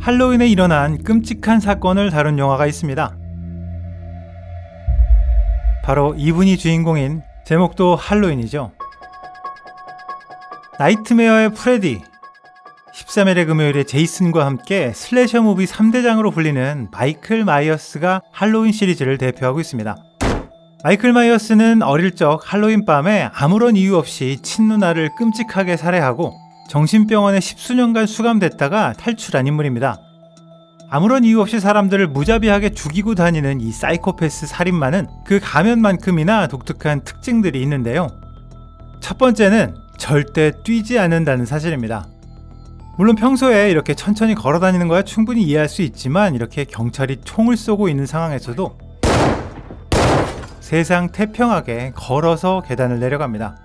할로윈에 일어난 끔찍한 사건을 다룬 영화가 있습니다. 바로 이분이 주인공인, 제목도 할로윈이죠. 나이트메어의 프레디, 13일의 금요일에 제이슨과 함께 슬래셔 무비 3대장으로 불리는 마이클 마이어스가 할로윈 시리즈를 대표하고 있습니다. 마이클 마이어스는 어릴 적 할로윈 밤에 아무런 이유 없이 친누나를 끔찍하게 살해하고 정신병원에 10수년간 수감됐다가 탈출한 인물입니다. 아무런 이유 없이 사람들을 무자비하게 죽이고 다니는 이 사이코패스 살인마는 그 가면만큼이나 독특한 특징들이 있는데요. 첫 번째는 절대 뛰지 않는다는 사실입니다. 물론 평소에 이렇게 천천히 걸어 다니는 거야 충분히 이해할 수 있지만, 이렇게 경찰이 총을 쏘고 있는 상황에서도 세상 태평하게 걸어서 계단을 내려갑니다.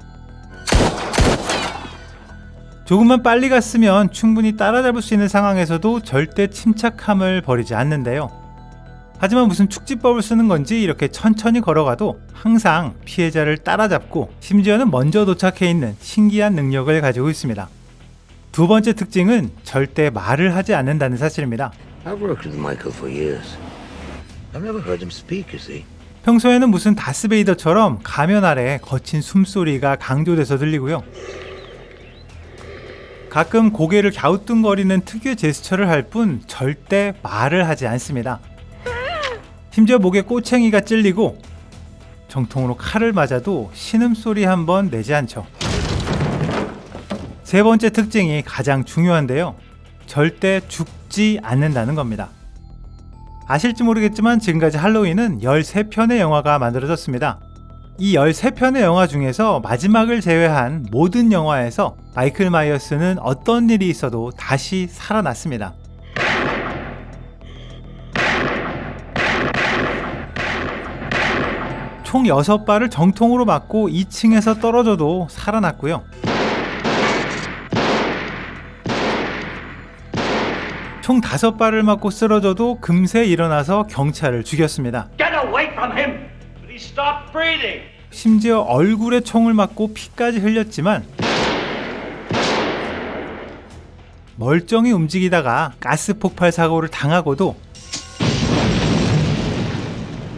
조금만 빨리 갔으면 충분히 따라잡을 수 있는 상황에서도 절대 침착함을 버리지 않는데요. 하지만 무슨 축지법을 쓰는 건지 이렇게 천천히 걸어가도 항상 피해자를 따라잡고 심지어는 먼저 도착해 있는 신기한 능력을 가지고 있습니다. 두 번째 특징은 절대 말을 하지 않는다는 사실입니다. I've worked with Michael for years. I've never heard him speak, you see. 평소에는 무슨 다스베이더처럼 가면 아래 거친 숨소리가 강조돼서 들리고요. 가끔 고개를 갸우뚱거리는 특유의 제스처를 할 뿐 절대 말을 하지 않습니다. 심지어 목에 꼬챙이가 찔리고 정통으로 칼을 맞아도 신음소리 한번 내지 않죠. 세 번째 특징이 가장 중요한데요. 절대 죽지 않는다는 겁니다. 아실지 모르겠지만 지금까지 할로윈은 13편의 영화가 만들어졌습니다. 이 13편의 영화 중에서 마지막을 제외한 모든 영화에서 마이클 마이어스는 어떤 일이 있어도 다시 살아났습니다. 총 6발을 정통으로 맞고 2층에서 떨어져도 살아났고요. 총 5발을 맞고 쓰러져도 금세 일어나서 경찰을 죽였습니다. Get away from him! He stopped breathing! 심지어 얼굴에 총을 맞고 피까지 흘렸지만 멀쩡히 움직이다가 가스 폭발 사고를 당하고도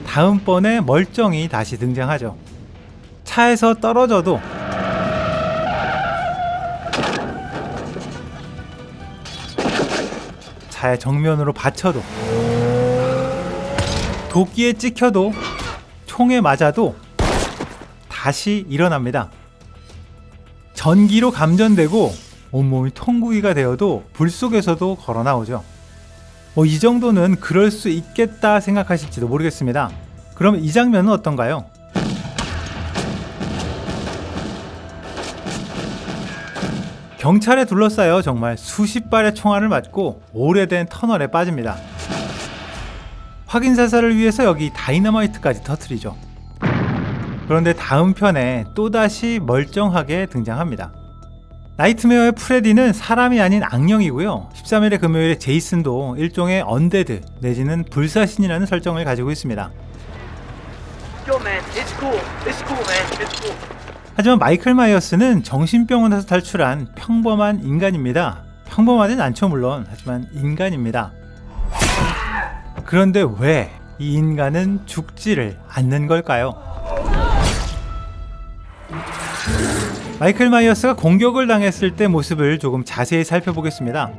다음번에 멀쩡히 다시 등장하죠. 차에서 떨어져도 차의 정면으로 받쳐도, 도끼에 찍혀도, 총에 맞아도 다시 일어납니다. 전기로 감전되고 온몸이 통구이가 되어도 불 속에서도 걸어 나오죠. 이 정도는 그럴 수 있겠다 생각하실지도 모르겠습니다. 그럼 이 장면은 어떤가요? 경찰에 둘러싸여 정말 수십 발의 총알을 맞고 오래된 터널에 빠집니다. 확인 사살을 위해서 여기 다이너마이트까지 터뜨리죠. 그런데 다음 편에 또다시 멀쩡하게 등장합니다. 나이트메어의 프레디는 사람이 아닌 악령이고요. 13일의 금요일에 제이슨도 일종의 언데드 내지는 불사신이라는 설정을 가지고 있습니다. Yo, man, it's cool. It's cool, man. It's cool. 하지만 마이클 마이어스는 정신병원에서 탈출한 평범한 인간입니다. 평범하진 않죠 물론. 하지만 인간입니다. 그런데 왜 이 인간은 죽지를 않는 걸까요? 마이클 마이어스가 공격을 당했을 때 모습을 조금 자세히 살펴보겠습니다.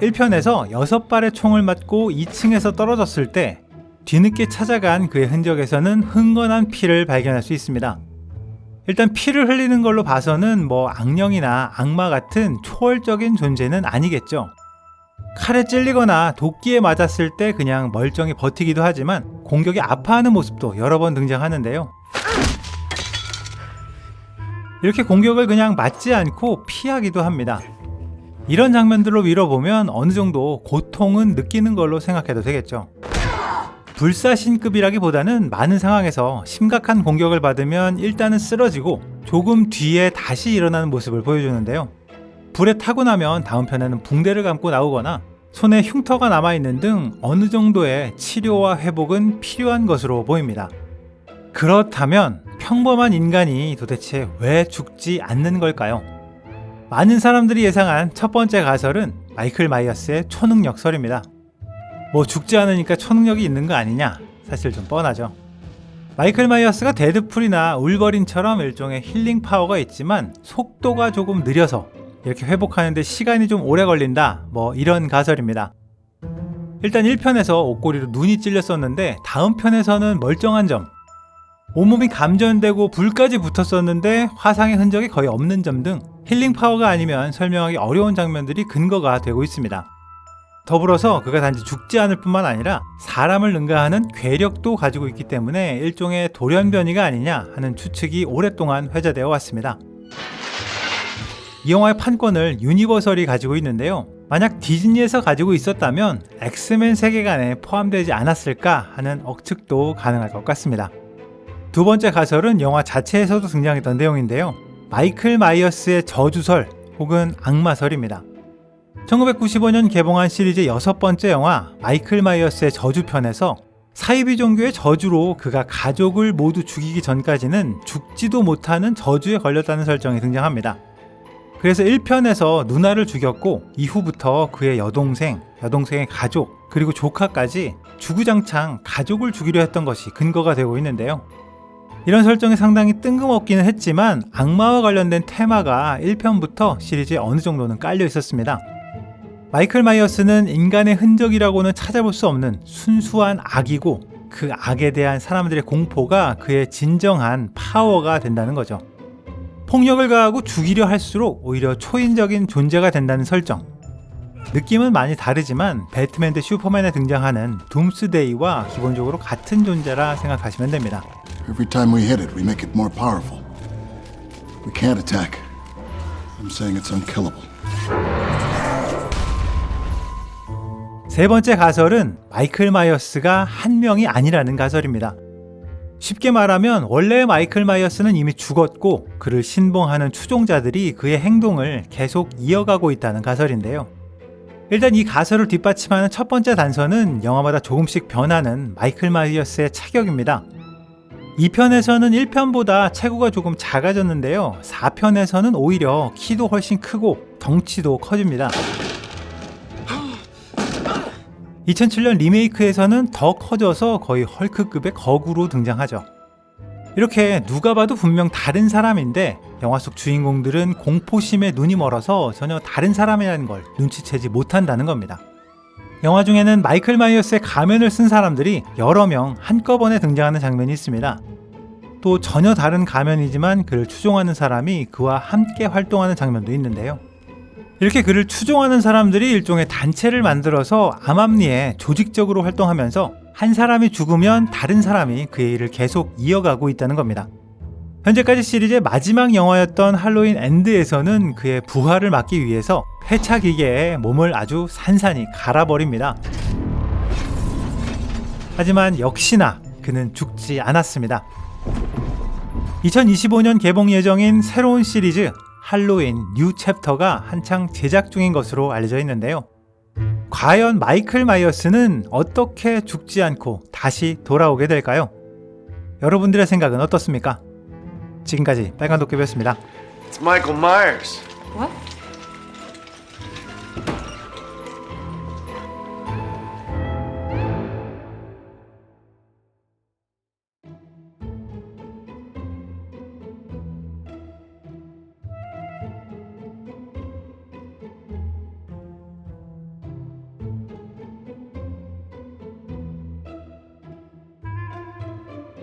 1편에서 6발의 총을 맞고 2층에서 떨어졌을 때 뒤늦게 찾아간 그의 흔적에서는 흥건한 피를 발견할 수 있습니다. 일단 피를 흘리는 걸로 봐서는 악령이나 악마 같은 초월적인 존재는 아니겠죠. 칼에 찔리거나 도끼에 맞았을 때 그냥 멀쩡히 버티기도 하지만 공격에 아파하는 모습도 여러 번 등장하는데요. 이렇게 공격을 그냥 맞지 않고 피하기도 합니다. 이런 장면들로 미뤄보면 어느 정도 고통은 느끼는 걸로 생각해도 되겠죠. 불사신급이라기보다는 많은 상황에서 심각한 공격을 받으면 일단은 쓰러지고 조금 뒤에 다시 일어나는 모습을 보여주는데요. 불에 타고 나면 다음 편에는 붕대를 감고 나오거나 손에 흉터가 남아있는 등 어느 정도의 치료와 회복은 필요한 것으로 보입니다. 그렇다면 평범한 인간이 도대체 왜 죽지 않는 걸까요? 많은 사람들이 예상한 첫 번째 가설은 마이클 마이어스의 초능력설입니다. 뭐 죽지 않으니까 초능력이 있는 거 아니냐? 사실 좀 뻔하죠. 마이클 마이어스가 데드풀이나 울버린처럼 일종의 힐링 파워가 있지만 속도가 조금 느려서 이렇게 회복하는데 시간이 좀 오래 걸린다, 뭐 이런 가설입니다. 일단 1편에서 옷고리로 눈이 찔렸었는데 다음 편에서는 멀쩡한 점, 온몸이 감전되고 불까지 붙었었는데 화상의 흔적이 거의 없는 점 등 힐링 파워가 아니면 설명하기 어려운 장면들이 근거가 되고 있습니다. 더불어서 그가 단지 죽지 않을 뿐만 아니라 사람을 능가하는 괴력도 가지고 있기 때문에 일종의 돌연변이가 아니냐 하는 추측이 오랫동안 회자되어 왔습니다. 이 영화의 판권을 유니버설이 가지고 있는데요. 만약 디즈니에서 가지고 있었다면 엑스맨 세계관에 포함되지 않았을까 하는 억측도 가능할 것 같습니다. 두 번째 가설은 영화 자체에서도 등장했던 내용인데요. 마이클 마이어스의 저주설 혹은 악마설입니다. 1995년 개봉한 시리즈 6번째 영화 마이클 마이어스의 저주편에서 사이비 종교의 저주로 그가 가족을 모두 죽이기 전까지는 죽지도 못하는 저주에 걸렸다는 설정이 등장합니다. 그래서 1편에서 누나를 죽였고 이후부터 그의 여동생, 여동생의 가족, 그리고 조카까지 주구장창 가족을 죽이려 했던 것이 근거가 되고 있는데요. 이런 설정이 상당히 뜬금없기는 했지만 악마와 관련된 테마가 1편부터 시리즈에 어느 정도는 깔려 있었습니다. 마이클 마이어스는 인간의 흔적이라고는 찾아볼 수 없는 순수한 악이고 그 악에 대한 사람들의 공포가 그의 진정한 파워가 된다는 거죠. 폭력을 가하고 죽이려 할수록 오히려 초인적인 존재가 된다는 설정. 느낌은 많이 다르지만 배트맨 대 슈퍼맨에 등장하는 둠스데이와 기본적으로 같은 존재라 생각하시면 됩니다. Every time we hit it, we make it more powerful. We can't attack. I'm saying it's unkillable. 세 번째 가설은 마이클 마이어스가 한 명이 아니라는 가설입니다. 쉽게 말하면 원래의 마이클 마이어스는 이미 죽었고 그를 신봉하는 추종자들이 그의 행동을 계속 이어가고 있다는 가설인데요. 일단 이 가설을 뒷받침하는 첫 번째 단서는 영화마다 조금씩 변하는 마이클 마이어스의 체격입니다. 2편에서는 1편보다 체구가 조금 작아졌는데요. 4편에서는 오히려 키도 훨씬 크고 덩치도 커집니다. 2007년 리메이크에서는 더 커져서 거의 헐크급의 거구로 등장하죠. 이렇게 누가 봐도 분명 다른 사람인데 영화 속 주인공들은 공포심에 눈이 멀어서 전혀 다른 사람이라는 걸 눈치채지 못한다는 겁니다. 영화 중에는 마이클 마이어스의 가면을 쓴 사람들이 여러 명 한꺼번에 등장하는 장면이 있습니다. 또 전혀 다른 가면이지만 그를 추종하는 사람이 그와 함께 활동하는 장면도 있는데요. 이렇게 그를 추종하는 사람들이 일종의 단체를 만들어서 암암리에 조직적으로 활동하면서 한 사람이 죽으면 다른 사람이 그의 일을 계속 이어가고 있다는 겁니다. 현재까지 시리즈의 마지막 영화였던 할로윈 엔드에서는 그의 부활을 막기 위해서 폐차 기계에 몸을 아주 산산히 갈아버립니다. 하지만 역시나 그는 죽지 않았습니다. 2025년 개봉 예정인 새로운 시리즈 할로윈 뉴 챕터가 한창 제작 중인 것으로 알려져 있는데요. 과연 마이클 마이어스는 어떻게 죽지 않고 다시 돌아오게 될까요? 여러분들의 생각은 어떻습니까? 지금까지 빨간 도깨비였습니다. It's Michael Myers.